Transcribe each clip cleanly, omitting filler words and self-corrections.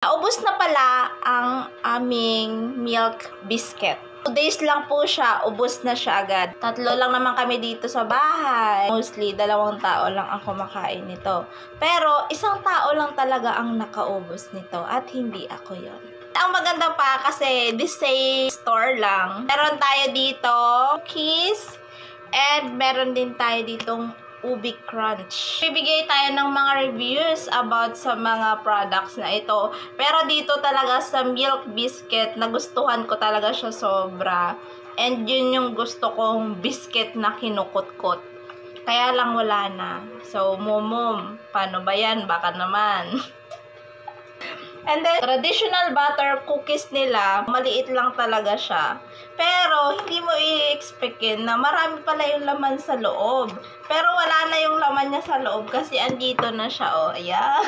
Naubos na pala ang aming milk biscuit. 2 days lang po siya, ubos na siya agad. 3 lang naman kami dito sa bahay. Mostly, 2 tao lang ang kumakain nito. Pero, 1 tao lang talaga ang nakaubos nito at hindi ako yon. Ang maganda pa kasi this same store lang. Meron tayo dito cookies and meron din tayo ditong Ubi Crunch. Bibigay tayo ng mga reviews about sa mga products na ito. Pero dito talaga sa milk biscuit, nagustuhan ko talaga siya sobra. And yun yung gusto kong biscuit na kinukot-kot. Kaya lang wala na. So, mumum, paano ba yan? Baka naman. And then, traditional butter cookies nila, maliit lang talaga siya. Pero, hindi mo i-expectin na marami pala yung laman sa loob. Pero, wala na yung laman niya sa loob kasi andito na siya, oh. Ayan.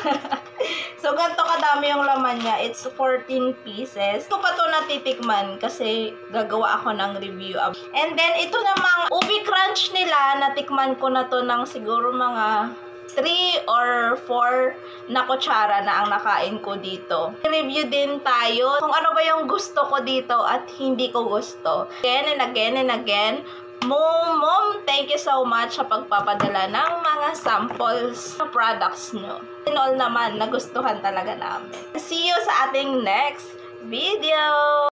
So, ganito kadami yung laman niya. It's 14 pieces. Ito pa ito natitikman kasi gagawa ako ng review. And then, ito namang Ubi Crunch nila, natikman ko na to ng siguro mga 3 or 4 na kutsara na ang nakain ko dito. Review din tayo kung ano ba yung gusto ko dito at hindi ko gusto. Again and again and again, Mom, thank you so much sa pagpapadala ng mga samples na products nyo. In all naman, nagustuhan talaga namin. See you sa ating next video!